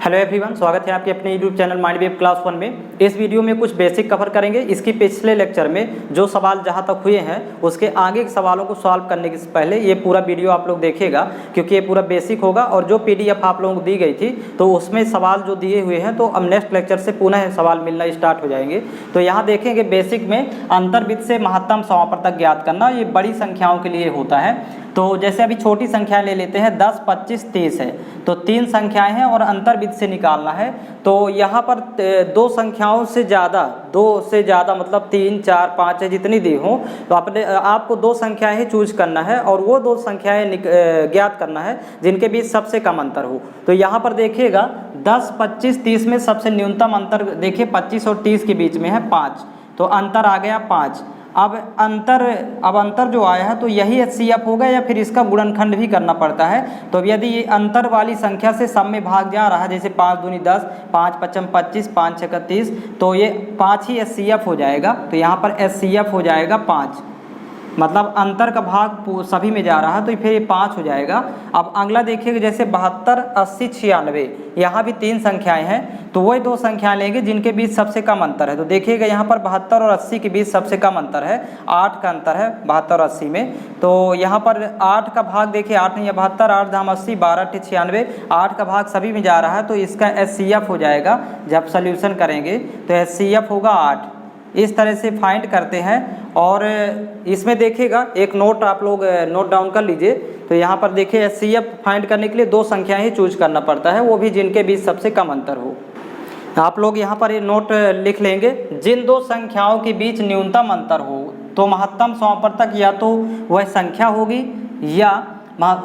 Hello everyone, स्वागत है आपके अपने YouTube channel mind wave class 1 में। इस वीडियो में कुछ बेसिक कवर करेंगे। इसकी पिछले लेक्चर में जो सवाल जहां तक हुए हैं उसके आगे के सवालों को सॉल्व करने के पहले ये पूरा वीडियो आप लोग देखिएगा, क्योंकि ये पूरा बेसिक होगा। और जो पीडीएफ आप लोगों को दी गई थी तो उसमें सवाल जो दिए हुए हैं तो अब नेक्स्ट लेक्चर से पुनः सवाल मिलना स्टार्ट हो जाएंगे। तो यहाँ देखेंगे बेसिक में अंतर्वृत्त से महत्तम समापवर्तक ज्ञात करना, ये बड़ी संख्याओं के लिए होता है। तो जैसे अभी छोटी संख्या ले लेते हैं, 10, 25, 30 है, तो 3 संख्याएं हैं और अंतर्वृत्त से निकालना है। तो यहाँ पर दो संख्याओं से ज़्यादा मतलब 3, 4, 5 है, जितनी दी हो तो आपको 2 संख्याएं ही चूज करना है और वो 2 संख्याएं ज्ञात करना है जिनके बीच सबसे कम अंतर हो। तो यहाँ पर देखिएगा 10, 25, 30 में सबसे न्यूनतम अंतर देखिए 25 और 30 के बीच में है 5, तो अंतर आ गया 5। अब अंतर जो आया है तो यही HCF होगा या फिर इसका गुणनखंड भी करना पड़ता है। तो यदि ये अंतर वाली संख्या से सब में भाग जा रहा है, जैसे 5 दूनी 10, 5 पचम 25, 5 छक्का 30, तो ये 5 ही HCF हो जाएगा। तो यहाँ पर HCF हो जाएगा 5, मतलब अंतर का भाग सभी में जा रहा है तो फिर ये 5 हो जाएगा। अब अगला देखिएगा, जैसे 72, 80, 96, यहाँ भी 3 संख्याएं हैं, तो वही 2 संख्याएं लेंगे जिनके बीच सबसे कम अंतर है। तो देखिएगा यहाँ पर 72 और 80 के बीच सबसे कम अंतर है, 8 का अंतर है 72 और 80 में। तो यहाँ पर 8 का भाग देखिए, 8 नहीं 72, 8 धाम 80, 12 × 96, 8 का भाग सभी में जा रहा है तो इसका HCF हो जाएगा। जब सोल्यूशन करेंगे तो HCF होगा 8। इस तरह से फाइंड करते हैं। और इसमें देखिएगा एक नोट आप लोग नोट डाउन कर लीजिए। तो यहाँ पर देखिए HCF फाइंड करने के लिए 2 संख्याएं ही चूज करना पड़ता है, वो भी जिनके बीच सबसे कम अंतर हो। आप लोग यहाँ पर ये नोट लिख लेंगे, जिन 2 संख्याओं के बीच न्यूनतम अंतर हो तो महत्तम समापवर्तक या तो वह संख्या होगी या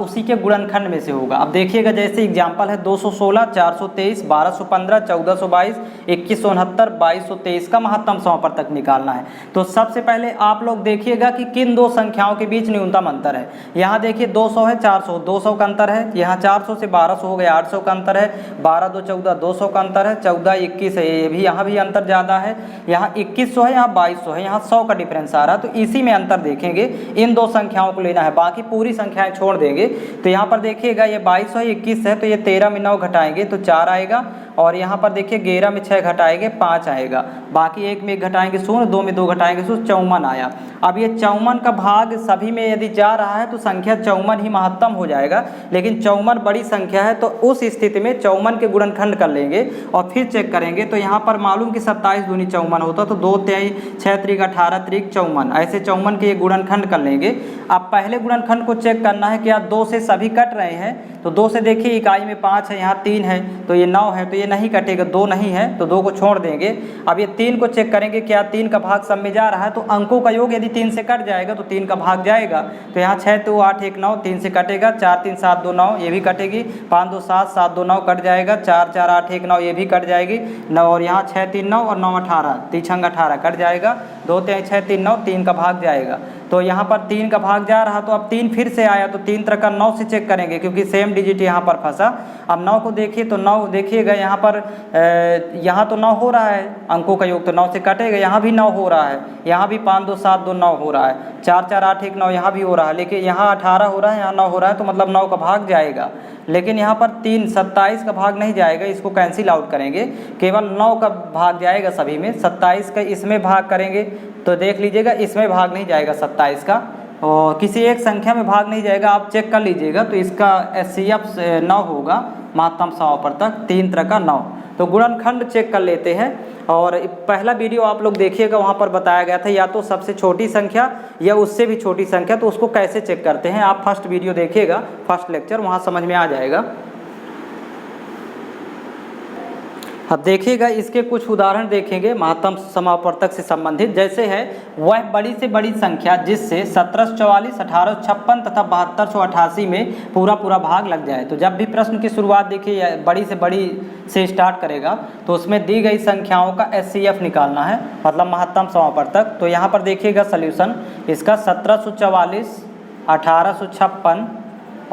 उसी के गुणनखंड में से होगा। अब देखिएगा जैसे एग्जाम्पल है 216, 423, 1215, 1422, 2169, 2223 का महत्तम समापवर्तक निकालना है। तो सबसे पहले आप लोग देखिएगा कि किन 2 संख्याओं के बीच न्यूनतम अंतर है। यहाँ देखिए 200 है 400, 200 का अंतर है। यहाँ 400 से 1200 हो गया, 800 का अंतर है। 12, 2, 14, 200 का अंतर है। 14, 21 है, ये भी यहाँ भी अंतर ज़्यादा है। यहाँ 2100 है, यहाँ 2200 है, यहाँ 100 का डिफरेंस आ रहा है। तो इसी में अंतर देखेंगे, इन 2 संख्याओं को लेना है, बाकी पूरी संख्याएं छोड़ देंगे। तो यहाँ पर देखिएगा ये 2200 है, 21 है, तो ये 13 में 9 घटाएंगे तो 4 आएगा। और यहाँ पर देखिए 11 में 6 घटाएंगे 5 आएगा। बाकी 1 में 1 घटाएंगे 0, 2 में 2 घटाएंगे 0, 54 आया। अब ये 54 का भाग सभी में यदि जा रहा है तो संख्या 54 ही महत्तम हो जाएगा। लेकिन 54 बड़ी संख्या है तो उस स्थिति में 54 के गुणनखंड कर लेंगे और फिर चेक करेंगे। तो यहाँ पर मालूम कि 27 दूनी 54 होता, तो 2 तिहाई 6 त्रिक 18 त्रिक 54, ऐसे 54 के ये गुणनखंड कर लेंगे। अब पहले गुणनखंड को चेक करना है, क्या 2 से सभी कट रहे हैं। तो 2 से देखिए इकाई में 5 है, यहाँ 3 है, तो ये 9 है, तो ये नहीं कटेगा, 2 नहीं है तो 2 को छोड़ देंगे। अब ये 3 को चेक करेंगे, क्या 3 का भाग सब में जा रहा है। तो अंकों का योग यदि 3 से कट जाएगा तो 3 का भाग जाएगा। तो यहाँ 6 2 8 1 9, 3 से कटेगा, 4 3 7 2 9, ये भी कटेगी, 5 2 7 7 2 9 कट जाएगा, 4 4 8 1 9, ये भी कट जाएगी 9, और यहाँ 6 3 9 और 9 18, 3 छंग 18 कट जाएगा, 2 3 6 3 9, 3 का भाग जाएगा। तो यहाँ पर 3 का भाग जा रहा, तो अब 3 फिर से आया तो 3 तरह का 9 से चेक करेंगे क्योंकि सेम डिजिट यहाँ पर फंसा। अब 9 को देखिए तो 9 देखिएगा यहाँ पर यहाँ तो 9 हो रहा है, अंकों का योग तो 9 से कटेगा, यहाँ भी 9 हो रहा है, यहाँ भी 5 2 7 2 9 हो रहा है, 4 4 8 1 9 यहाँ भी हो रहा है, लेकिन यहाँ 18 हो रहा है, यहाँ 9 हो रहा है, तो मतलब 9 का भाग जाएगा। लेकिन यहाँ पर 3 27 का भाग नहीं जाएगा, इसको कैंसिल आउट करेंगे, केवल 9 का भाग जाएगा सभी में। 27 का इसमें भाग करेंगे तो देख लीजिएगा इसमें भाग नहीं जाएगा 27 का, और किसी एक संख्या में भाग नहीं जाएगा, आप चेक कर लीजिएगा। तो इसका HCF 9 होगा, महत्तम समापवर्तक 3 तरह का 9। तो गुणनखंड चेक कर लेते हैं। और पहला वीडियो आप लोग देखिएगा, वहाँ पर बताया गया था या तो सबसे छोटी संख्या या उससे भी छोटी संख्या, तो उसको कैसे चेक करते हैं आप फर्स्ट वीडियो देखिएगा, फर्स्ट लेक्चर, वहाँ समझ में आ जाएगा। अब देखिएगा इसके कुछ उदाहरण देखेंगे महत्तम समापवर्तक से संबंधित। जैसे है वह बड़ी से बड़ी संख्या जिससे 1744, 1856 तथा 7288 में पूरा भाग लग जाए। तो जब भी प्रश्न की शुरुआत देखिए बड़ी से बड़ी से स्टार्ट करेगा तो उसमें दी गई संख्याओं का HCF निकालना है, मतलब महत्तम समापवर्तक। तो यहाँ पर देखिएगा सल्यूशन इसका 1744, 1856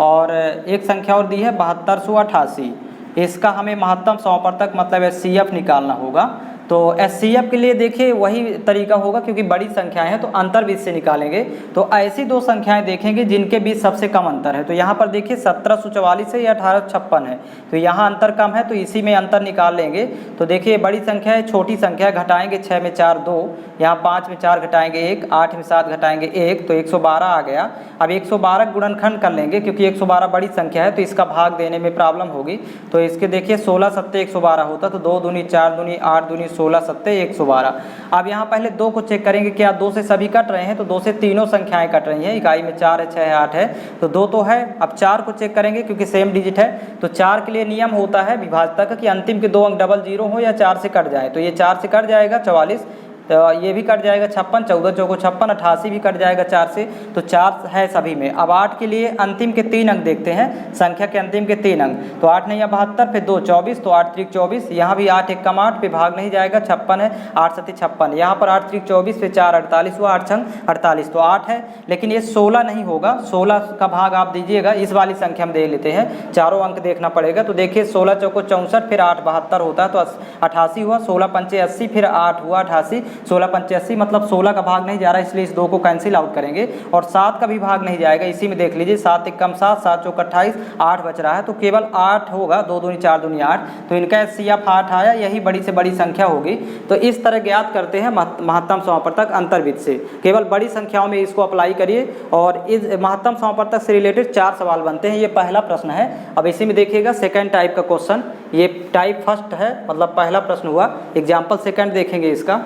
और एक संख्या और दी है 7288, इसका हमें महत्तम समापवर्तक मतलब HCF निकालना होगा। तो HCF के लिए देखिए वही तरीका होगा, क्योंकि बड़ी संख्याएं हैं तो अंतर बीच से निकालेंगे। तो ऐसी दो संख्याएं देखेंगे जिनके बीच सबसे कम अंतर है। तो यहाँ पर देखिए 1744 है या 1856 है, तो यहाँ अंतर कम है तो इसी में अंतर निकाल लेंगे। तो देखिए बड़ी संख्या है, छोटी संख्या घटाएंगे 6 में 4 2, यहाँ 5 में 4 घटाएंगे 1, 8 में 7 घटाएंगे 1, तो 112 आ गया। अब 112 गुणनखंड कर लेंगे, क्योंकि 112 बड़ी संख्या है तो इसका भाग देने में प्रॉब्लम होगी। तो इसके देखिए 16 सत्ते 112 होता, तो 2 दूनी 4 दूनी 8 दूनी 16 सत्ते 112। अब यहाँ पहले 2 को चेक करेंगे, क्या 2 से सभी कट रहे हैं? तो 2 से तीनों संख्याएं कट रही हैं। इकाई में 4 है, 6 है, 8 है, तो 2 तो है। अब 4 को चेक करेंगे क्योंकि सेम डिजिट है। तो 4 के लिए नियम होता है विभाजक कि अंतिम के 2 अंक डबल 0 हो या 4 से कट जाए। तो ये 4 से कट जाएगा 44, तो ये भी कट जाएगा 56, 14 चौको 56, 88 भी कट जाएगा 4 से। तो 4 है सभी में। अब 8 के लिए अंतिम के 3 अंक देखते हैं, संख्या के अंतिम के 3 अंक। तो 8 नहीं 72, फिर 2 24, तो 8 3 24, यहाँ भी 8 1 कम 8 पे भाग नहीं जाएगा, 56 है, 8 7 56, यहाँ पर 8 3 24, फिर 4 48 हुआ, 8 6 48, तो 8 है। लेकिन ये 16 नहीं होगा, 16 का भाग आप दीजिएगा, इस वाली संख्या हम दे लेते हैं, चारों अंक देखना पड़ेगा। तो देखिए 16 चौको 64, फिर 8 72 होता है, तो 88 हुआ, 16 पंचे 80, फिर 8 हुआ 88, 16 पंचे 80, मतलब 16 का भाग नहीं जा रहा है, इसलिए इस 2 को कैंसिल आउट करेंगे। और 7 का भी भाग नहीं जाएगा, इसी में देख लीजिए 7 1 कम 7, 7 चौक 28, 8 बच रहा है, तो केवल 8 होगा, 2 दूनी 4 दूनी 8, तो इनका HCF 8 आया, यही बड़ी से बड़ी संख्या होगी। तो इस तरह ज्ञात करते हैं महत्तम समापवर्तक अंतर्वृत्त से। केवल बड़ी संख्याओं में इसको अप्लाई करिए और इस महत्तम समापवर्तक से रिलेटेड 4 सवाल बनते हैं। ये पहला प्रश्न है। अब इसी में देखिएगा सेकेंड टाइप का क्वेश्चन, ये टाइप फर्स्ट है, मतलब पहला प्रश्न हुआ। एग्जाम्पल सेकेंड देखेंगे इसका,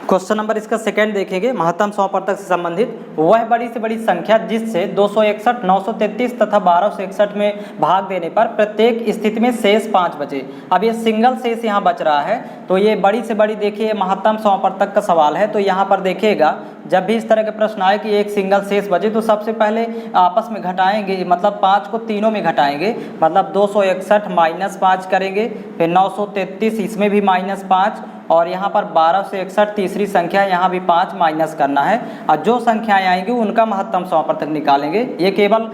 क्वेश्चन नंबर इसका सेकंड देखेंगे। महत्तम समापवर्तक से संबंधित वह बड़ी से बड़ी संख्या जिससे 261, 933 तथा 1261 में भाग देने पर प्रत्येक स्थिति में शेष 5 बचे। अब ये सिंगल शेष यहाँ बच रहा है, तो ये बड़ी से बड़ी देखिए महत्तम समापवर्तक का सवाल है। तो यहाँ पर देखिएगा जब भी इस तरह के प्रश्न आए कि एक सिंगल शेष बचे, तो सबसे पहले आपस में घटाएंगे, मतलब 5 को तीनों में घटाएंगे, मतलब 261 माइनस 5 करेंगे, फिर 933 इसमें भी माइनस 5, और यहाँ पर 1261 तीसरी संख्या, यहाँ भी 5 माइनस करना है। और जो संख्याएं आएंगी उनका महत्तम समापवर्तक निकालेंगे। ये केवल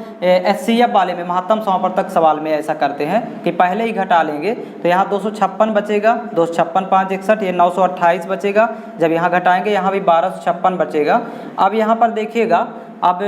HCF वाले में, महत्तम समापवर्तक सवाल में ऐसा करते हैं कि पहले ही घटा लेंगे। तो यहाँ 256 बचेगा, 256 5 61, ये 928 बचेगा। जब यहाँ घटाएंगे यहाँ भी 1256 बचेगा। अब यहाँ पर देखिएगा, अब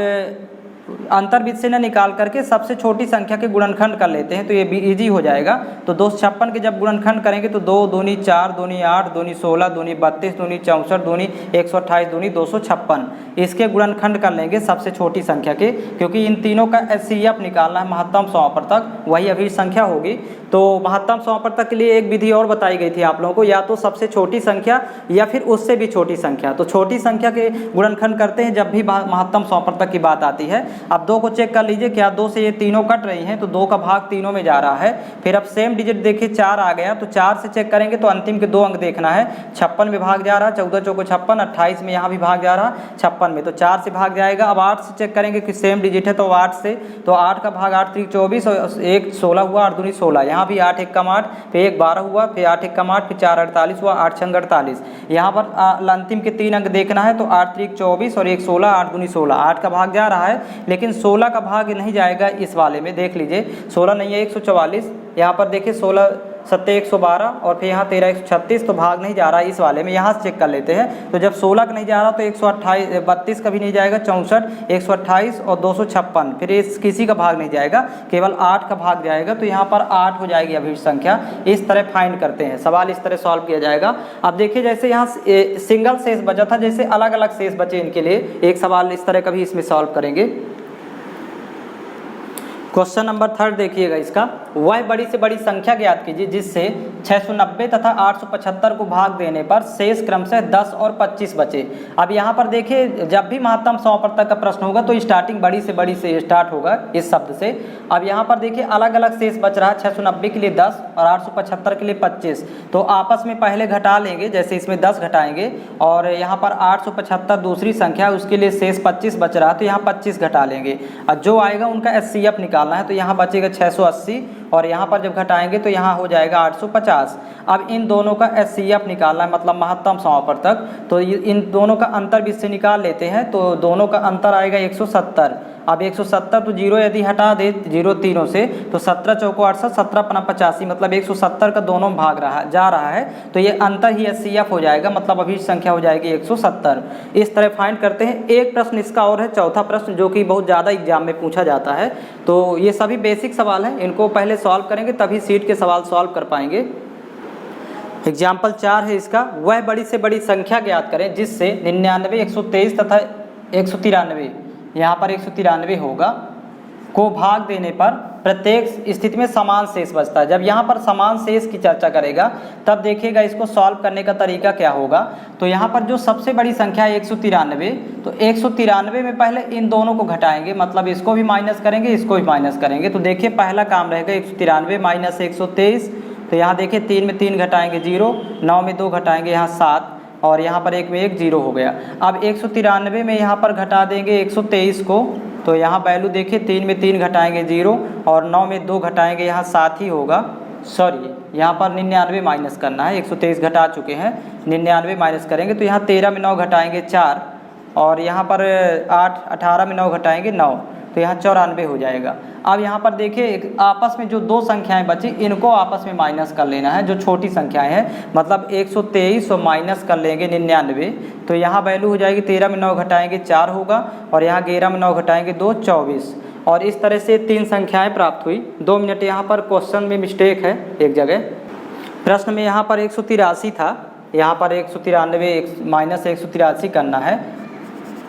अंतर्वृत्त से न निकाल करके सबसे छोटी संख्या के गुणनखंड कर लेते हैं, तो ये भी इजी हो जाएगा। तो 256 के जब गुणनखंड करेंगे तो 2 दूनी 4 दूनी 8 दूनी 16 दूनी 32 दूनी 64 दूनी 128 दूनी 256, इसके गुणनखंड कर लेंगे सबसे छोटी संख्या के, क्योंकि इन तीनों का HCF निकालना है, महत्तम समापवर्तक, वही अभी संख्या होगी। तो महत्तम समापवर्तक के लिए एक विधि और बताई गई थी आप लोगों को, या तो सबसे छोटी संख्या या फिर उससे भी छोटी संख्या। तो छोटी संख्या के गुणनखंड करते हैं जब भी महत्तम समापवर्तक की बात आती है। अब 2 को चेक कर लीजिए, क्या 2 से ये तीनों कट रही हैं, तो 2 का भाग तीनों में जा रहा है। फिर अब सेम डिजिट देखिए 4 आ गया, तो 4 से चेक करेंगे तो अंतिम के 2 अंक देखना है। 56 में भाग जा रहा है, 14 चौको 56, 28 में यहाँ भी भाग जा रहा है 56 में, तो 4 से भाग जाएगा। अब 8 से चेक करेंगे कि सेम डिजिट है, तो 8 से, तो 8 का भाग 8 3 24 और 1 16 हुआ, 8 दूनी 16, यहाँ भी 8 1 कम 8, फिर 1 12 हुआ, फिर 8 1 कम 8, फिर 4 48 हुआ, 8 6 48। यहाँ पर अंतिम के 3 अंक देखना है, तो 8 3 24 और 1 16, 8 दूनी 16, 8 का भाग जा रहा है, लेकिन 16 का भाग नहीं जाएगा इस वाले में। देख लीजिए 16 नहीं है 144, यहाँ पर देखिए 16 7 112 और फिर यहाँ 13 136, तो भाग नहीं जा रहा है इस वाले में। यहाँ से चेक कर लेते हैं, तो जब 16 का नहीं जा रहा तो 128 32 का भी नहीं जाएगा, 64 128 और 256, फिर इस किसी का भाग नहीं जाएगा, केवल 8 का भाग जाएगा। तो यहाँ पर 8 हो जाएगी अभी संख्या। इस तरह फाइंड करते हैं, सवाल इस तरह सॉल्व किया जाएगा। अब देखिए जैसे यहाँ सिंगल शेष बचा था, जैसे अलग अलग शेष बचे, इनके लिए एक सवाल इस तरह का भी इसमें सॉल्व करेंगे। क्वेश्चन नंबर 3 देखिएगा इसका, वह बड़ी से बड़ी संख्या ज्ञात कीजिए जिससे 690 तथा 875 को भाग देने पर शेष क्रमशः 10 और 25 बचे। अब यहाँ पर देखिए जब भी महत्तम समापवर्तक का प्रश्न होगा तो स्टार्टिंग बड़ी से बड़ी से स्टार्ट होगा इस शब्द से। अब यहाँ पर देखिए अलग अलग शेष बच रहा है, 690 के लिए 10 और 875 के लिए 25, तो आपस में पहले घटा लेंगे, जैसे इसमें 10 घटाएंगे और यहाँ पर 875 दूसरी संख्या, उसके लिए शेष 25 बच रहा है, तो यहाँ 25 घटा लेंगे और जो आएगा उनका HCF निकालना है। तो यहाँ बचेगा 680 और यहाँ पर जब घटाएंगे तो यहाँ हो जाएगा 850। अब इन दोनों का HCF निकालना है, मतलब महत्तम समापवर्तक। तो इन दोनों का अंतर भी इससे निकाल लेते हैं, तो दोनों का अंतर आएगा 170। अब 170 तो जीरो यदि हटा दे जीरो तीनों से तो 17 चौको 68, 17 अपना 85, मतलब 170 का दोनों में भाग जा रहा है, तो ये अंतर ही HCF हो जाएगा, मतलब अभी संख्या हो जाएगी 170। इस तरह फाइंड करते हैं। एक प्रश्न इसका और है, चौथा प्रश्न, जो कि बहुत ज़्यादा एग्जाम में पूछा जाता है। तो ये सभी बेसिक सवाल हैं, इनको पहले सॉल्व करेंगे तभी सीट के सवाल सॉल्व कर पाएंगे। एग्जाम्पल 4 है इसका, वह बड़ी से बड़ी संख्या ज्ञात करें जिससे 99, 123 तथा 193, यहाँ पर 193 होगा, को भाग देने पर प्रत्येक स्थिति में समान शेष बचता है। जब यहाँ पर समान शेष की चर्चा करेगा तब देखिएगा इसको सॉल्व करने का तरीका क्या होगा। तो यहाँ पर जो सबसे बड़ी संख्या है 193, तो 193 में पहले इन दोनों को घटाएंगे, मतलब इसको भी माइनस करेंगे, इसको भी माइनस करेंगे। तो देखिए पहला काम रहेगा 193 माइनस 123, तो यहाँ देखिए 3 में 3 घटाएंगे 0, 9 में 2 घटाएंगे यहाँ 7, और यहाँ पर 1 में 1 0 हो गया। अब 193 में यहाँ पर घटा देंगे 123 को, तो यहाँ वैल्यू देखिए 3 में 3 घटाएंगे 0, और 9 में 2 घटाएंगे यहाँ 7 ही होगा। सॉरी, यहाँ पर 99 माइनस करना है, 123 घटा चुके हैं, 99 माइनस करेंगे तो यहाँ 13 में 9 घटाएंगे 4, और यहाँ पर 18 में 9 घटाएंगे 9, तो यहाँ 94 हो जाएगा। अब यहाँ पर देखिए आपस में जो दो संख्याएं बची इनको आपस में माइनस कर लेना है, जो छोटी संख्याएं हैं, मतलब 123 और माइनस कर लेंगे 99, तो यहाँ वैल्यू हो जाएगी 13 में 9 घटाएंगे 4 होगा, और यहाँ 11 में 9 घटाएंगे 2, 24। और इस तरह से 3 संख्याएँ प्राप्त हुई। 2 मिनट, यहाँ पर क्वेश्चन में मिस्टेक है एक जगह, प्रश्न में यहाँ पर 183 था, यहाँ पर 193 माइनस 183 करना है।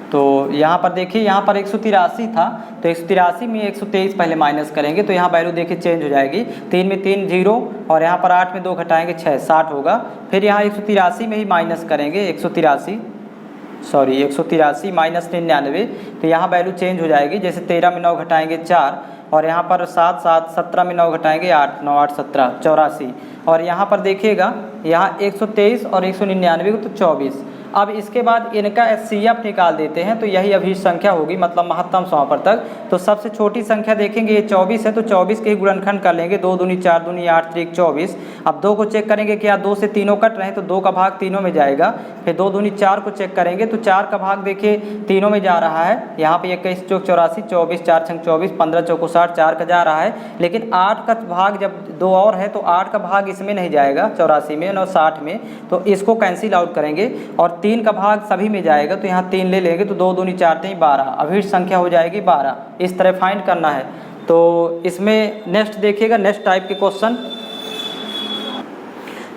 तो यहाँ पर देखिए यहाँ पर 183 था, तो 183 में 123 पहले माइनस करेंगे, तो यहाँ वैल्यू देखिए चेंज हो जाएगी, 3 में 3 0, और यहाँ पर 8 में 2 घटाएंगे 6, 60 होगा। फिर यहाँ 183 में ही माइनस करेंगे 183 माइनस 99, तो यहाँ वैल्यू चेंज हो जाएगी, जैसे 13 में 9 घटाएंगे 4, और यहाँ पर 7 7, 17 में 9 घटाएंगे 8, 9 8 17, 84, और यहाँ पर देखिएगा यहाँ 123 और 199 को तो 24। अब इसके बाद इनका HCF निकाल देते हैं, तो यही अभिष्ट संख्या होगी, मतलब महत्तम समापवर्तक। तो सबसे छोटी संख्या देखेंगे ये 24 है, तो 24 के ही गुणनखंड कर लेंगे, 2 दूनी 4 दूनी 8 3 24। अब 2 को चेक करेंगे क्या 2 से तीनों कट रहे हैं, तो 2 का भाग तीनों में जाएगा। फिर 2 दूनी 4 को चेक करेंगे तो 4 का भाग देखिए तीनों में जा रहा है, यहाँ पे 21 चौक 84, 24 4 छंग 24, 15 चौको 60, 4 का जा रहा है। लेकिन 8 का भाग जब 2 और है तो 8 का भाग इसमें नहीं जाएगा, 84 में और 60 में, तो इसको कैंसिल आउट करेंगे, और 3 का भाग सभी में जाएगा, तो यहाँ 3 ले लेंगे, तो 2 दूनी 4 3 12, अभिष्ट संख्या हो जाएगी 12। इस तरह फाइंड करना है। तो इसमें नेक्स्ट देखिएगा, नेक्स्ट टाइप के क्वेश्चन,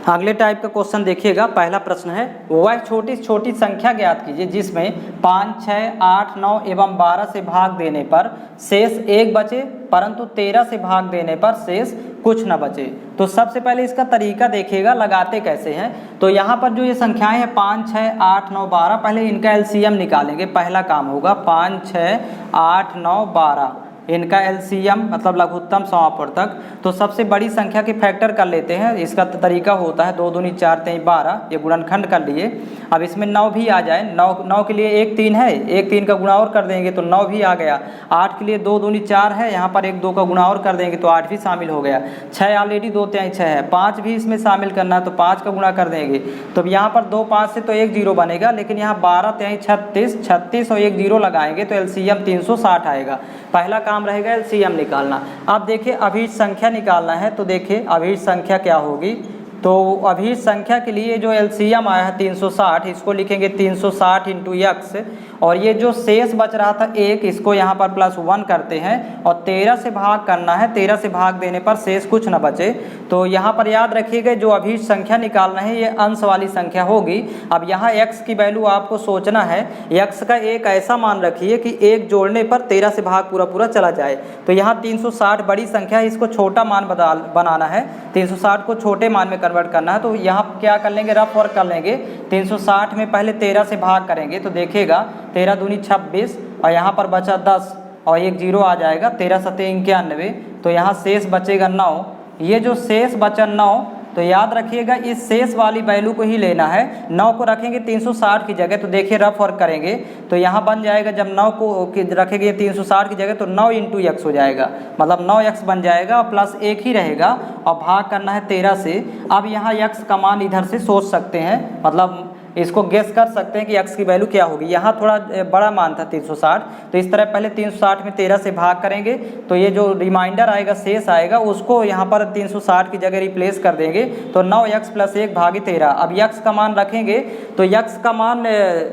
अगले टाइप का क्वेश्चन देखिएगा। पहला प्रश्न है, वह छोटी छोटी संख्या ज्ञात कीजिए जिसमें 5 6 8 9 एवं 12 से भाग देने पर शेष 1 बचे, परंतु 13 से भाग देने पर शेष कुछ न बचे। तो सबसे पहले इसका तरीका देखिएगा लगाते कैसे हैं। तो यहाँ पर जो ये संख्याएं हैं 5 6 8 9 12, पहले इनका LCM निकालेंगे, पहला काम होगा 5 6 8 9 12, इनका LCM मतलब लघुत्तम समापवर्तक। तो सबसे बड़ी संख्या के फैक्टर कर लेते हैं, इसका तरीका होता है 2 दूनी 4 3 12, ये गुणनखंड कर लिए। अब इसमें 9 भी आ जाए, 9 के लिए 1 3 है, 1 3 का गुणा और कर देंगे तो 9 भी आ गया। 8 के लिए 2 दूनी 4 है, यहाँ पर 1 2 का गुणा और कर देंगे तो 8 भी शामिल हो गया। 6 ऑलरेडी 2 3 6 है, 5 भी इसमें शामिल करना है तो 5 का गुणा कर देंगे, तो यहाँ पर 2 5 से तो 1 0 बनेगा, लेकिन यहाँ 12 3 36, 36 और 1 0 लगाएंगे तो LCM 360 आएगा। पहला काम रहेगा LCM निकालना। अब देखिए अभिष्ट संख्या निकालना है, तो देखिए अभिष्ट संख्या क्या होगी। तो अभिष्ट संख्या के लिए जो LCM आया है 360, इसको लिखेंगे 360 इंटू x, और ये जो शेष बच रहा था 1, इसको यहाँ पर +1 करते हैं, और 13 से भाग करना है, 13 से भाग देने पर शेष कुछ न बचे। तो यहाँ पर याद रखिएगा जो अभिष्ट संख्या निकालना है ये अंश वाली संख्या होगी। अब यहाँ x की वैल्यू आपको सोचना है, x का एक ऐसा मान रखिए कि 1 जोड़ने पर 13 से भाग पूरा पूरा चला जाए। तो यहाँ 360 बड़ी संख्या है, इसको छोटा मान बनाना है, 360 को छोटे मान में कन्वर्ट करना है। तो यहाँ क्या कर लेंगे, रफ वर्क कर लेंगे, 360 में पहले 13 से भाग करेंगे तो देखिएगा 13 दूनी 26, और यहाँ पर बचा 10 और 1 0 आ जाएगा, 13 7 91, तो यहाँ शेष बचेगा 9। ये जो शेष बचा 9, तो याद रखिएगा इस शेष वाली वैल्यू को ही लेना है। 9 को रखेंगे 360 की जगह, तो देखिए रफ वर्क करेंगे तो यहाँ बन जाएगा, जब 9 को रखेंगे 360 की जगह तो 9 × x हो जाएगा, मतलब 9x बन जाएगा और प्लस 1 ही रहेगा और भाग करना है 13 से। अब यहाँ x का मान इधर से सोच सकते हैं, मतलब इसको गेस कर सकते हैं कि x की वैल्यू क्या होगी। यहाँ थोड़ा बड़ा मान था 360, तो इस तरह पहले 360 में 13 से भाग करेंगे तो ये जो रिमाइंडर आएगा, शेष आएगा, उसको यहाँ पर 360 की जगह रिप्लेस कर देंगे तो 9x + 1 भागी 13। अब x का मान रखेंगे तो x का मान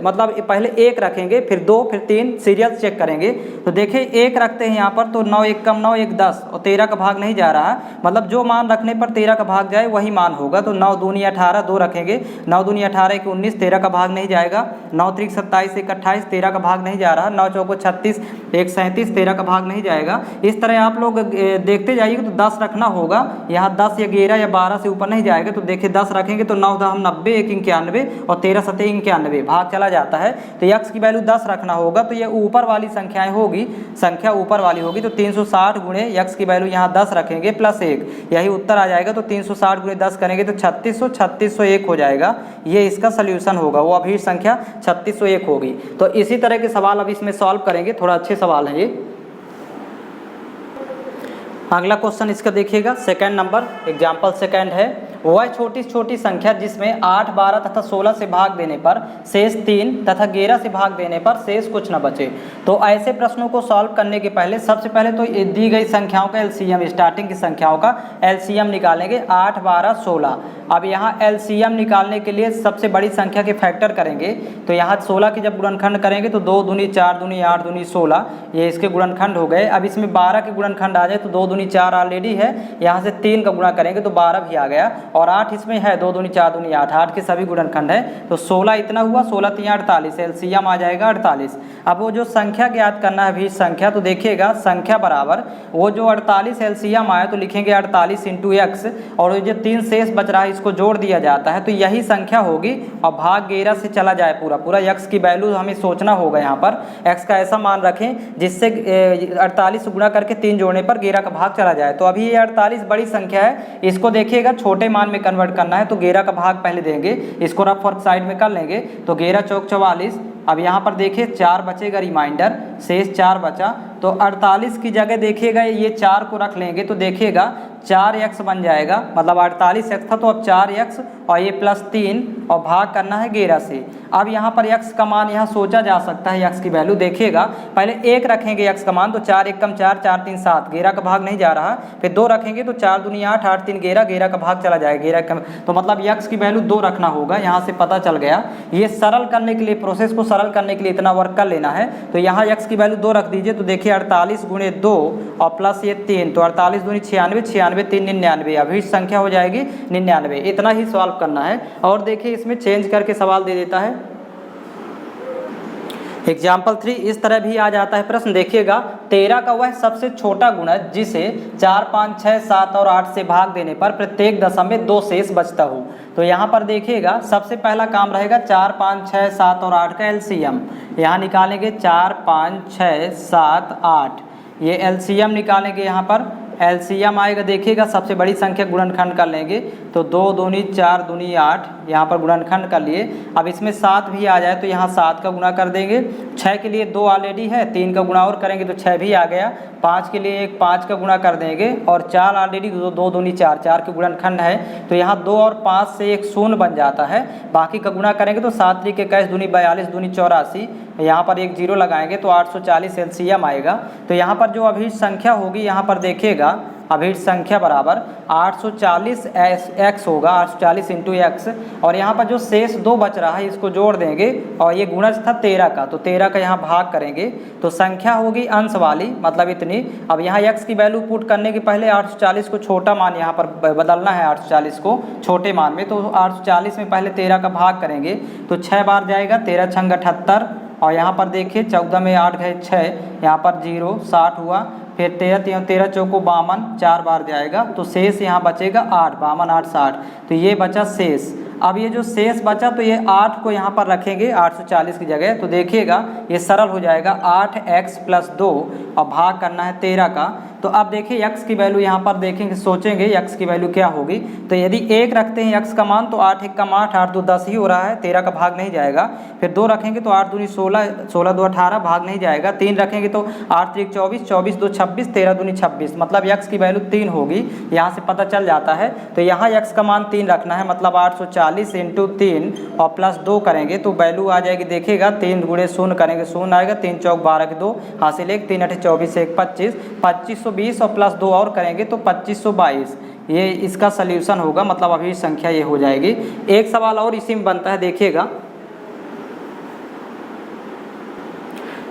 मतलब पहले 1 रखेंगे, फिर 2, फिर 3, सीरियल चेक करेंगे तो देखिए 1 रखते हैं यहाँ पर, तो 9 × 1 = 9, 1 = 10 और 13 का भाग नहीं जा रहा, मतलब जो मान रखने पर 13 का भाग जाए वही मान होगा। तो 9 दूनी 18, 2 रखेंगे, 9 दूनी 18 = 19, 13 का भाग नहीं जाएगा, 9 × 3 = 27, 1 = 28, 13 का भाग नहीं जा रहा, 9 × 4 = 36, 1 = 37, 13 का भाग नहीं जाएगा। इस तरह आप लोग देखते जाइए तो 10 रखना होगा, यहाँ 10 या 11 या 12 से ऊपर नहीं जाएगा। तो देखिए 10 रखेंगे तो 9 × 10 = 90, 1 × 91 और 13 × 7 = 91, भाग चला जाता है। तो x की वैल्यू 10 रखना होगा, तो ये ऊपर वाली संख्याएं होगी, संख्या ऊपर वाली होगी, तो 360 × x की वैल्यू यहाँ 10 रखेंगे प्लस 1, यही उत्तर आ जाएगा। तो 360 × 10 करेंगे तो 3600, 3601 हो जाएगा, ये इसका सोल्यूशन होगा, वो अभी संख्या 3601 होगी। तो इसी तरह के सवाल अब इसमें सॉल्व करेंगे, थोड़ा अच्छे सवाल हैं ये। अगला क्वेश्चन इसका देखिएगा, सेकंड नंबर, एग्जाम्पल सेकंड है, वह छोटी छोटी संख्या जिसमें 8, 12 तथा 16 से भाग देने पर शेष 3 तथा 11 से भाग देने पर शेष कुछ न बचे। तो ऐसे प्रश्नों को सॉल्व करने के पहले सबसे पहले तो दी गई संख्याओं का एलसीएम, स्टार्टिंग की संख्याओं का एलसीएम निकालेंगे, 8, 12, 16। अब यहाँ एलसीएम निकालने के लिए सबसे बड़ी संख्या के फैक्टर करेंगे, तो यहाँ 16 की जब गुणनखंड करेंगे तो 2 दूनी 4 दूनी 8 दूनी 16, ये इसके गुणनखंड हो गए। अब इसमें 12 के गुणनखंड आ जाए तो 2 दूनी 4 ऑलरेडी है, यहाँ से 3 का गुणा करेंगे तो 12 भी आ गया, और 8 इसमें है, 2 दूनी 4 दूनी 8, 8 के सभी गुणनखंड है, तो 16 इतना हुआ, 16 × 3 = 48, एलसीएम आ जाएगा 48। अब वो जो संख्या ज्ञात करना है भी संख्या, तो देखिएगा संख्या बराबर वो जो 48 एलसीएम आया तो लिखेंगे 48 × x, और ये जो 3 शेष बच रहा है इसको जोड़ दिया जाता है तो यही संख्या होगी, और भाग 11 से चला जाए पूरा पूरा। x की वैल्यू हमें सोचना होगा, यहाँ पर x का ऐसा मान रखें जिससे 48 से गुणा करके 3 जोड़ने पर 11 का भाग चला जाए। तो अभी ये 48 बड़ी संख्या है, इसको देखिएगा छोटे मान में कन्वर्ट करना है, तो 11 का भाग पहले देंगे, इसको रफ वर्क साइड में कर लेंगे, तो 11 × 4 = 44। अब यहाँ पर देखिए 4 बचेगा, रिमाइंडर शेष 4 बचा, तो 48 की जगह देखिएगा ये 4 को रख लेंगे तो देखिएगा 4x बन जाएगा, मतलब 48x था तो अब 4x और ये प्लस 3 और भाग करना है 11 से। अब यहाँ पर x का मान यहाँ सोचा जा सकता है, x की वैल्यू देखिएगा पहले 1 रखेंगे x का मान, तो 4 × 1 = 4, 4 × 3 = 7, 11 का भाग नहीं जा रहा, फिर 2 रखेंगे तो 4 दूनी 8, 8 × 3 = 11, 11 का भाग चला जाएगा 11 का, तो मतलब x की वैल्यू 2 रखना होगा, यहाँ से पता चल गया। ये सरल करने के लिए, प्रोसेस को सरल करने के लिए इतना वर्क कर लेना है, तो यहाँ x की वैल्यू 2 रख दीजिए, तो देखिए 48 × 2 और प्लस ये 3, तो 48 दूनी 96, 96 3 99, अभी संख्या हो जाएगी 99। इतना ही सॉल्व करना है, और देखिए इसमें चेंज करके सवाल दे देता है। एग्जाम्पल 3 इस तरह भी आ जाता है प्रश्न, देखिएगा 13 का वह सबसे छोटा गुणज जिसे 4, 5, 6, 7 और 8 से भाग देने पर प्रत्येक दशम में 2 शेष बचता हो। तो यहाँ पर देखिएगा सबसे पहला काम रहेगा 4, 5, 6, 7 और 8 का एलसीएम, यहाँ निकालेंगे 4, 5, 6, 7, 8, ये एलसीएम निकालेंगे। यहाँ पर एलसीएम आएगा, देखिएगा सबसे बड़ी संख्या गुणनखंड कर लेंगे, तो 2 दूनी 4 दूनी 8, यहाँ पर गुणनखंड कर लिए। अब इसमें 7 भी आ जाए तो यहाँ 7 का गुणा कर देंगे, 6 के लिए 2 ऑलरेडी है, 3 का गुणा और करेंगे तो 6 भी आ गया, 5 के लिए 5 का गुणा कर देंगे, और 4 ऑलरेडी 2 दूनी 4, 4 के गुणनखंड है, तो यहाँ 2 और 5 से एक 0 बन जाता है, बाकी का गुणा करेंगे तो 7 × 3 = 21, दूनी 42, दूनी 84, यहाँ पर एक 0 लगाएंगे तो 840 एलसीएम आएगा। तो यहाँ पर जो अभी संख्या होगी, यहाँ पर देखिएगा अभी संख्या बराबर 840 x होगा, 840 × x, और यहाँ पर जो शेष 2 बच रहा है इसको जोड़ देंगे, और ये गुणज था 13 का, तो 13 का यहाँ भाग करेंगे तो संख्या होगी अंश वाली, मतलब इतनी। अब यहाँ x की वैल्यू पुट करने के पहले 840 को छोटा मान यहाँ पर बदलना है, 840 को छोटे मान में, तो 840 में पहले 13 का भाग करेंगे तो 6 बार जाएगा, 13 × 6 = 78, और यहाँ पर देखिए 14 में 8 गए 6, यहाँ पर 0, 60 हुआ, फिर 13 × 13 = 52, 4 बार जाएगा, तो शेष यहाँ बचेगा 8, 52, 8, 60, तो ये बचा शेष। अब ये जो शेष बचा तो ये 8 को यहाँ पर रखेंगे 840 की जगह, तो देखिएगा ये सरल हो जाएगा 8x + 2 और भाग करना है 13 का, तो अब देखिए x की वैल्यू यहाँ पर देखेंगे, सोचेंगे x की वैल्यू क्या होगी। तो यदि 1 रखते हैं x का मान तो 8 1 का 8, 8 2 10 ही हो रहा है, 13 का भाग नहीं जाएगा। फिर 2 रखेंगे तो 8 दूनी 16, 16 2 18, भाग नहीं जाएगा। 3 रखेंगे तो 8 3 24, 24 2 26, 13 दूनी 26, मतलब x की वैल्यू 3 होगी, यहाँ से पता चल जाता है। तो यहाँ x का मान 3 रखना है, मतलब 840 इंटू 3 और प्लस 2 करेंगे तो वैल्यू आ जाएगी, देखिएगा 3 गुणे 0 करेंगे 0 आएगा, 3 चौक 12 के 2 हासिल 1, 3 8 24 1 25, 2520 और प्लस 2 और करेंगे तो 2522। ये इसका सल्यूशन होगा, मतलब अभी संख्या ये हो जाएगी। एक सवाल और इसी में बनता है, देखिएगा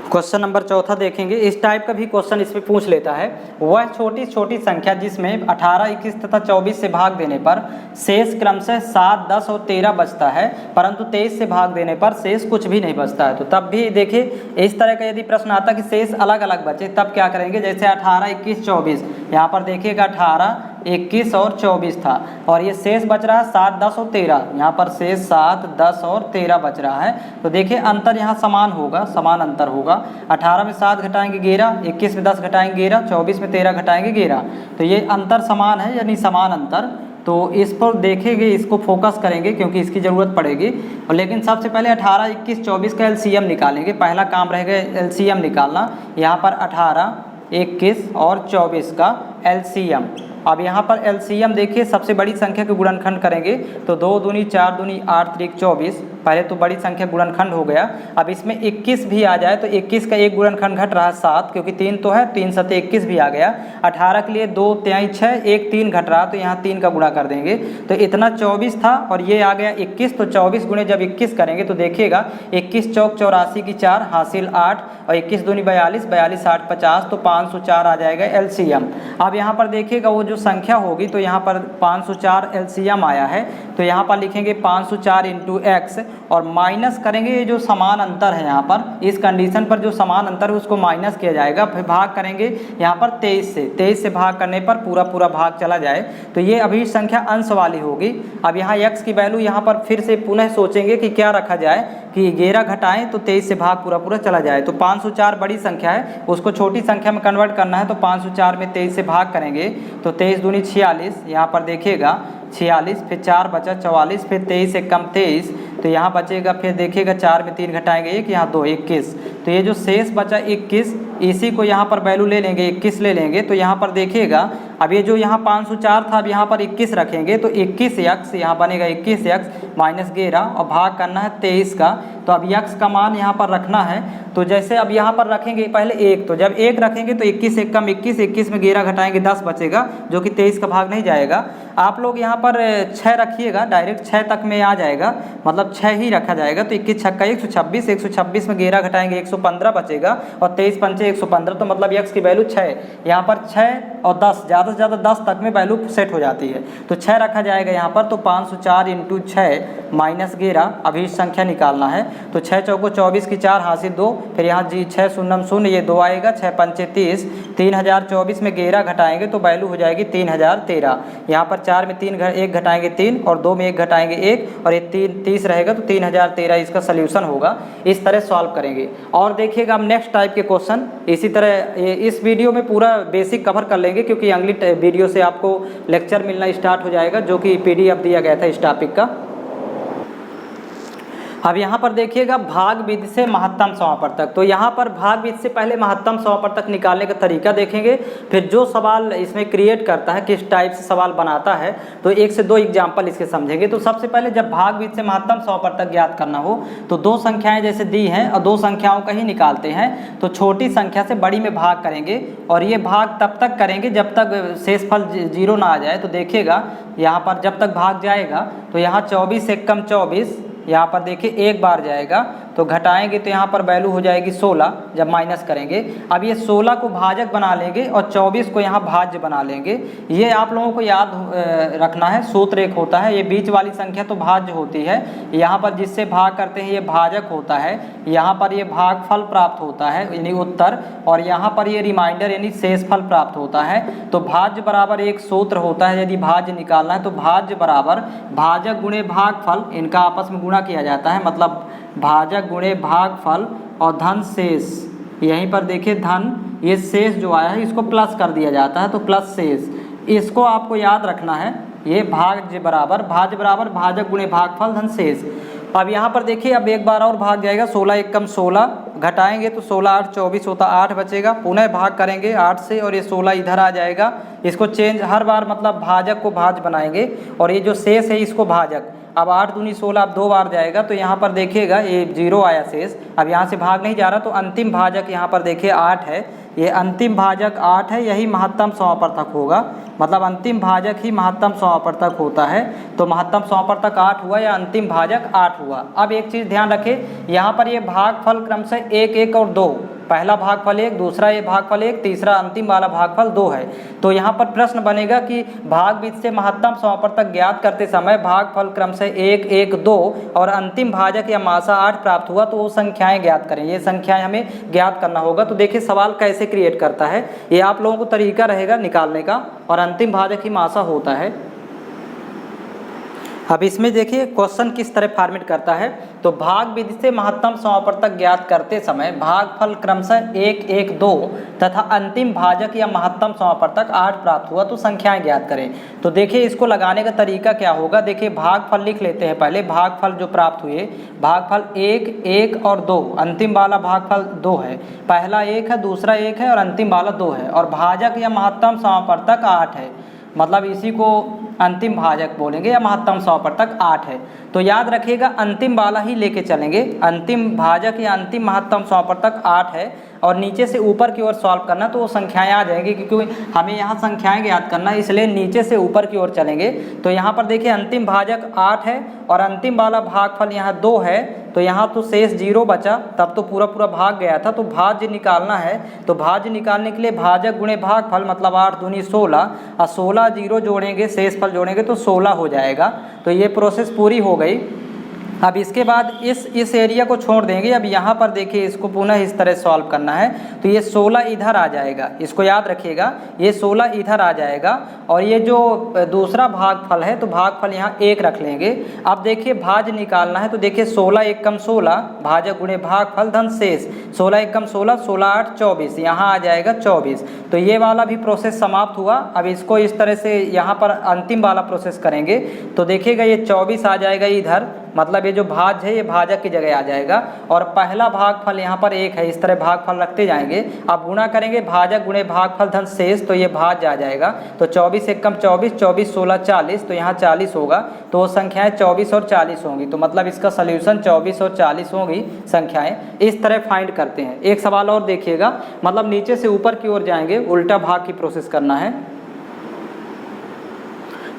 क्वेश्चन नंबर 4 देखेंगे। इस टाइप का भी क्वेश्चन इसमें पूछ लेता है, वह छोटी छोटी संख्या जिसमें 18 21 तथा 24 से भाग देने पर शेष क्रमशः 7 10 और 13 बचता है, परंतु 23 से भाग देने पर शेष कुछ भी नहीं बचता है। तो तब भी देखिए इस तरह का यदि प्रश्न आता कि शेष अलग अलग बचे तब क्या करेंगे। जैसे 18 21 24, यहाँ पर देखिएगा 18 21 और 24 था, और ये शेष बच रहा है 7 10 और 13, यहाँ पर शेष 7 10 और 13 बच रहा है। तो देखिए अंतर यहाँ समान होगा, समान अंतर होगा। 18 में 7 घटाएंगे 11, 21 में 10 घटाएंगे 11, 24 में 13 घटाएंगे 11, तो ये अंतर समान है, यानी समान अंतर। तो इस पर देखेंगे, इसको फोकस करेंगे क्योंकि इसकी ज़रूरत पड़ेगी। और लेकिन सबसे पहले 18 21 24 का एलसीएम निकालेंगे, पहला काम रहेगा एलसीएम निकालना। यहाँ पर 18 21 और 24 का एलसीएम। अब यहाँ पर एलसीएम देखिए, सबसे बड़ी संख्या के गुणनखंड करेंगे तो 2 दूनी 4 दूनी 8 3 24, पहले तो बड़ी संख्या गुणनखंड हो गया। अब इसमें 21 भी आ जाए तो 21 का एक गुणनखंड घट रहा है 7, क्योंकि 3 तो है, 3 7 21 भी आ गया। 18 के लिए 2 3 6, एक 3 घट रहा तो यहाँ 3 का गुणा कर देंगे, तो इतना 24 था और ये आ गया 21। तो 24 गुणे जब 21 करेंगे तो देखिएगा 21 चौक 84 की 4 हासिल 8, और 21 दूनी 42, 42 8 50, तो 504 आ जाएगा एलसीएम। अब यहाँ पर देखिएगा वो जो संख्या होगी तो यहाँ पर 504 एलसीएम आया है, तो यहाँ पर लिखेंगे 504 इंटू एक्स और माइनस करेंगे ये जो समान अंतर है, यहाँ पर इस कंडीशन पर जो समान अंतर है उसको माइनस किया जाएगा। फिर भाग करेंगे यहाँ पर 23 से भाग करने पर पूरा पूरा भाग चला जाए, तो ये अभी संख्या अंश वाली होगी। अब यहाँ x की वैल्यू यहाँ पर फिर से पुनः सोचेंगे कि क्या रखा जाए कि 11 घटाएं तो 23 से भाग पूरा पूरा चला जाए। तो 504 बड़ी संख्या है, उसको छोटी संख्या में कन्वर्ट करना है, तो 504 में 23 से भाग करेंगे तो 23 दूनी 46, यहाँ पर देखिएगा 46, फिर 4 बचा 44, फिर 23 से कम 23, तो यहाँ बचेगा, फिर देखिएगा 4 में 3 घटाएंगे 1, यहाँ 2 21, तो ये जो शेष बचा 21, इसी को यहाँ पर वैल्यू ले लेंगे 21 ले लेंगे। तो यहाँ पर देखिएगा अब ये जो यहाँ 504 था, अब यहाँ पर 21 रखेंगे तो 21x यहाँ बनेगा 21x माइनस 11 और भाग करना है 23 का। तो अब x का मान यहाँ पर रखना है, तो जैसे अब यहाँ पर रखेंगे पहले 1, तो जब 1 रखेंगे तो 21 एक कम 21, 21 में 11 घटाएंगे 10 बचेगा, जो कि 23 का भाग नहीं जाएगा। आप लोग यहाँ पर 6 रखिएगा, डायरेक्ट 6 तक में आ जाएगा, मतलब 6 ही रखा जाएगा। तो 21 छक्का 126, 126 में 11 घटाएंगे 115 बचेगा, और 23 पंचे 115, तो मतलब x की वैल्यू 6। यहाँ पर 6 और 10, ज़्यादा से ज़्यादा 10 तक में वैल्यू सेट हो जाती है, तो 6 रखा जाएगा यहाँ पर। तो 504 इंटू 6 माइनस 11, अभी संख्या निकालना है, तो 6 चौको 24 की 4 हासिल 2, फिर यहाँ जी 6 शून्य शून्य, ये 2 आएगा, 6 पंचे 30, 3024 में 11 घटाएंगे तो वैल्यू हो जाएगी 3013। यहाँ पर 4 में 3 1 घटाएंगे 3, और 2 में 1 घटाएंगे 1, और ये 30 रहेगा, तो 3013 इसका सल्यूशन होगा। इस तरह सॉल्व करेंगे। और देखिएगा अब नेक्स्ट टाइप के क्वेश्चन इसी तरह इस वीडियो में पूरा बेसिक कवर कर लेंगे, क्योंकि अगली वीडियो से आपको लेक्चर मिलना स्टार्ट हो जाएगा, जो कि PDF दिया गया था इस टॉपिक का। अब यहाँ पर देखिएगा भाग विधि से महत्तम समापवर्तक, तो यहाँ पर भाग विधि से पहले महत्तम समापवर्तक निकालने का तरीका देखेंगे, फिर जो सवाल इसमें क्रिएट करता है, किस टाइप से सवाल बनाता है, तो 1 से 2 एग्जाम्पल इसके समझेंगे। तो सबसे पहले जब भाग विधि से महत्तम समापवर्तक ज्ञात करना हो तो 2 संख्याएं जैसे दी हैं और 2 संख्याओं का ही निकालते हैं, तो छोटी संख्या से बड़ी में भाग करेंगे, और ये भाग तब तक करेंगे जब तक शेषफल 0 ना आ जाए। तो देखिएगा यहाँ पर जब तक भाग जाएगा तो यहाँ 24 से कम 24, यहाँ पर देखिए एक बार जाएगा, तो घटाएंगे तो यहाँ पर वैल्यू हो जाएगी 16 जब माइनस करेंगे। अब ये 16 को भाजक बना लेंगे और 24 को यहाँ भाज्य बना लेंगे। ये आप लोगों को याद रखना है, सूत्र एक होता है, ये बीच वाली संख्या तो भाज्य होती है, यहाँ पर जिससे भाग करते हैं ये भाजक होता है, यहाँ पर ये भागफल प्राप्त होता है यानी उत्तर, और यहाँ पर ये रिमाइंडर यानी शेषफल प्राप्त होता है। तो भाज्य बराबर एक सूत्र होता है, यदि भाज्य निकालना है तो भाज्य बराबर भाजक गुणे भागफल, इनका आपस में गुणा किया जाता है, मतलब भाजक गुणे भागफल और धन शेष यहीं पर देखिए धन, ये शेष जो आया है इसको प्लस कर दिया जाता है, तो प्लस शेष। इसको आपको याद रखना है, ये भाज्य बराबर भाजक गुणे भागफल धन शेष। अब यहाँ पर देखिए अब एक बार और भाग जाएगा, 16 एकम 16, घटाएंगे तो 16 8 24 होता, 8 बचेगा, पुनः भाग करेंगे 8 से और ये 16 इधर आ जाएगा। इसको चेंज हर बार मतलब भाजक को भाज्य बनाएंगे और ये जो शेष है इसको भाजक। अब 8 दूनी 16, अब 2 बार जाएगा तो यहाँ पर देखिएगा ये 0 आया शेष। अब यहाँ से भाग नहीं जा रहा तो अंतिम भाजक यहाँ पर देखिए 8 है, ये अंतिम भाजक 8 है, यही महत्तम समापवर्तक होगा, मतलब अंतिम भाजक ही महत्तम समापवर्तक होता है। तो महत्तम समापवर्तक 8 हुआ या अंतिम भाजक 8 हुआ। अब एक चीज़ ध्यान रखें, यहाँ पर ये भागफल क्रमशः 1 1 और 2, पहला भागफल 1, दूसरा ये भागफल 1, तीसरा अंतिम वाला भागफल 2 है। तो यहाँ पर प्रश्न बनेगा कि भागविधि से महत्तम समापवर्तक ज्ञात करते समय भागफल क्रमशः 1 1 2 और अंतिम भाजक या मासा 8 प्राप्त हुआ, तो वो संख्याएं ज्ञात करें। ये संख्याएं हमें ज्ञात करना होगा। तो देखिए सवाल कैसे क्रिएट करता है, ये आप लोगों को तरीका रहेगा निकालने का, और अंतिम भाजक ही मासा होता है। अब इसमें देखिए क्वेश्चन किस तरह फॉर्मेट करता है, तो भाग विधि से महत्तम समापवर्तक ज्ञात करते समय भागफल क्रमशः 1 1 2 तथा अंतिम भाजक या महत्तम समापवर्तक 8 प्राप्त हुआ, तो संख्याएं ज्ञात करें। तो देखिए इसको लगाने का तरीका क्या होगा, देखिए भागफल लिख लेते हैं पहले, भागफल जो प्राप्त हुए, भागफल 1 1 और 2, अंतिम वाला भागफल 2 है, पहला 1 है, दूसरा 1 है और अंतिम वाला 2 है, और भाजक या महत्तम समापवर्तक 8 है, मतलब इसी को अंतिम भाजक बोलेंगे या महत्तम समापवर्तक 8 है। तो याद रखिएगा अंतिम वाला ही लेके चलेंगे, अंतिम भाजक या अंतिम महत्तम समापवर्तक 8 है, और नीचे से ऊपर की ओर सॉल्व करना तो वो संख्याएं आ जाएंगी, क्योंकि हमें यहाँ संख्याएं ज्ञात करना है, इसलिए नीचे से ऊपर की ओर चलेंगे। तो यहाँ पर देखिए अंतिम भाजक 8 है और अंतिम वाला भागफल यहाँ 2 है, तो यहाँ तो शेष 0 बचा, तब तो पूरा पूरा भाग गया था। तो भाज्य निकालना है, तो भाज्य निकालने के लिए भाजक गुणे भागफल मतलब 8 दूनी 16 और 16 0 जोड़ेंगे, शेष फल जोड़ेंगे तो 16 हो जाएगा। तो ये प्रोसेस पूरी हो गई। अब इसके बाद इस एरिया को छोड़ देंगे। अब यहाँ पर देखिए इसको पुनः इस तरह सॉल्व करना है, तो ये 16 इधर आ जाएगा, इसको याद रखिएगा, ये 16 इधर आ जाएगा, और ये जो दूसरा भागफल है तो भागफल यहाँ 1 रख लेंगे। अब देखिए भाज्य निकालना है, तो देखिए 16 एकम 16 भाजक गुणे भागफल धन शेष, 16 एकम 16 16 8 24, यहाँ आ जाएगा 24। तो ये वाला भी प्रोसेस समाप्त हुआ। अब इसको इस तरह से यहाँ पर अंतिम वाला प्रोसेस करेंगे, तो देखिएगा ये 24 आ जाएगा इधर, मतलब ये जो भाज्य है ये भाजक की जगह आ जाएगा, और पहला भागफल यहाँ पर 1 है, इस तरह भागफल रखते जाएंगे। अब गुणा करेंगे भाजक गुणे भागफल धन शेष, तो ये भाज्य आ जाएगा। तो 24 एकम 24 24 16 40, तो यहाँ 40 होगा, तो वो संख्याएं 24 और 40 होंगी। तो मतलब इसका सल्यूशन 24 और 40 होंगी संख्याएं। इस तरह फाइंड करते हैं। एक सवाल और देखिएगा, मतलब नीचे से ऊपर की ओर जाएंगे, उल्टा भाग की प्रोसेस करना है।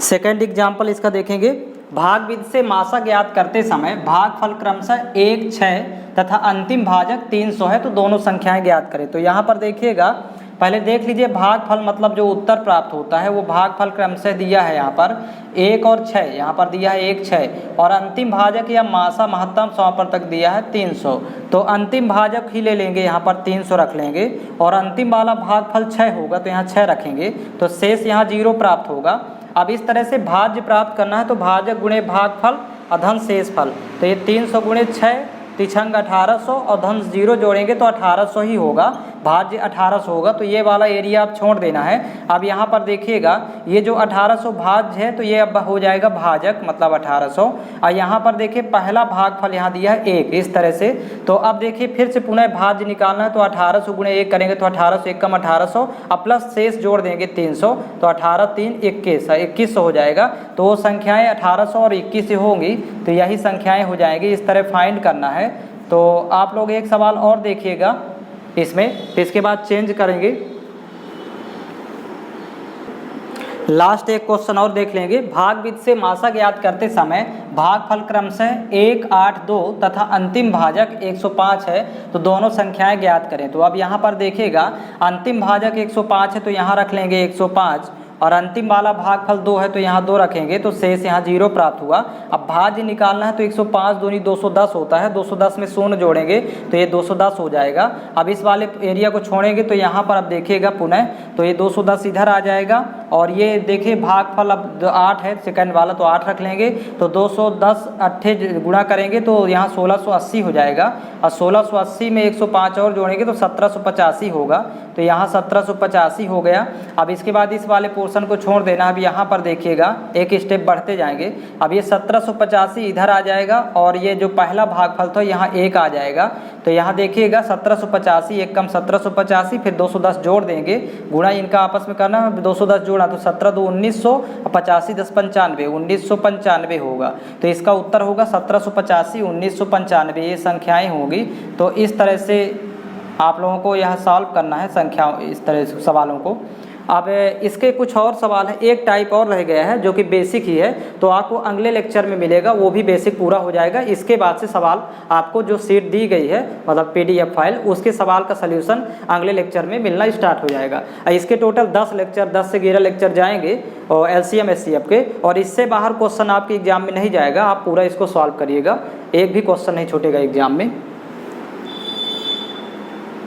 सेकेंड एग्जाम्पल इसका देखेंगे, भाग विधि से मासा ज्ञात करते समय भागफल क्रमशः 1 6 तथा अंतिम भाजक 300 है, तो दोनों संख्याएं ज्ञात करें। तो यहाँ पर देखिएगा, पहले देख लीजिए भागफल मतलब जो उत्तर प्राप्त होता है वो भागफल क्रमशः दिया है यहाँ पर 1 और 6, यहाँ पर दिया है 1 6, और अंतिम भाजक या मासा महत्तम समापवर्तक दिया है 300। तो अंतिम भाजक ही ले लेंगे, यहाँ पर 300 रख लेंगे, और अंतिम वाला भागफल 6 होगा तो यहाँ 6 रखेंगे, तो शेष यहाँ 0 प्राप्त होगा। अब इस तरह से भाज्य प्राप्त करना है, तो भाजक गुणे भागफल और धन शेष फल, तो ये 300 गुणे 6 तिछंग 1800 और धन 0 जोड़ेंगे तो 1800 ही होगा, भाज्य 1800 होगा। तो ये वाला एरिया आप छोड़ देना है। अब यहाँ पर देखिएगा ये जो 1800 भाज्य है तो ये अब हो जाएगा भाजक मतलब 1800, और यहाँ पर देखिए पहला भागफल यहाँ दिया है 1, इस तरह से। तो अब देखिए फिर से पुनः भाज्य निकालना है, तो 1800 गुणे 1 करेंगे तो 1800 एकम 1800, अब प्लस शेष जोड़ देंगे 300, तो 18 3 21 2100 हो जाएगा। तो वो संख्याएँ 1800 और 21 होंगी, तो यही संख्याएँ हो जाएंगी। इस तरह फाइंड करना है। तो आप लोग एक सवाल और देखिएगा इसमें, तो इसके बाद चेंज करेंगे। लास्ट एक क्वेश्चन और देख लेंगे, भाग विधि से मासा ज्ञात करते समय भागफल क्रमशः 1 8 2 तथा अंतिम भाजक 105 है, तो दोनों संख्याएं ज्ञात करें। तो अब यहाँ पर देखिएगा अंतिम भाजक 105 है तो यहाँ रख लेंगे 105, और अंतिम वाला भागफल 2 है तो यहाँ 2 रखेंगे, तो शेष यहाँ 0 प्राप्त हुआ। अब भाज्य निकालना है, तो 105 दूनी 210 होता है, 210 में 0 जोड़ेंगे तो ये 210 हो जाएगा। अब इस वाले एरिया को छोड़ेंगे तो यहाँ पर अब देखिएगा पुनः, तो ये 210 इधर आ जाएगा, और ये देखिए भागफल अब 8 है, सेकंड वाला तो 8 रख लेंगे, तो 210 अट्ठे गुणा करेंगे तो यहाँ 1680 हो जाएगा, और 1680 में 105 और जोड़ेंगे तो 1785 होगा, तो यहाँ 1785 हो गया। अब इसके बाद इस वाले पोर्शन को छोड़ देना। अब यहाँ पर देखिएगा एक स्टेप बढ़ते जाएंगे, अब ये 1785 इधर आ जाएगा और ये जो पहला भागफल था यहाँ 1 आ जाएगा, तो यहाँ देखिएगा 1785 एक कम 1785, फिर 210 जोड़ देंगे, गुणा इनका आपस में करना, 210 जोड़ा तो 17 दो 1900, 85 10 95, 1995 होगा, तो इसका उत्तर होगा 1785 1995, ये संख्याएं होगी। तो इस तरह से आप लोगों को यह सॉल्व करना है संख्या, इस तरह से सवालों को। अब इसके कुछ और सवाल हैं, एक टाइप और रह गया है जो कि बेसिक ही है, तो आपको अगले लेक्चर में मिलेगा, वो भी बेसिक पूरा हो जाएगा। इसके बाद से सवाल आपको जो शीट दी गई है मतलब PDF फाइल, उसके सवाल का सल्यूशन अगले लेक्चर में मिलना स्टार्ट हो जाएगा। इसके टोटल 10 लेक्चर, 10 से 11 लेक्चर जाएंगे और LCM SCF के, और इससे बाहर क्वेश्चन आपके एग्जाम में नहीं जाएगा, आप पूरा इसको सॉल्व करिएगा, एक भी क्वेश्चन नहीं छूटेगा एग्जाम में।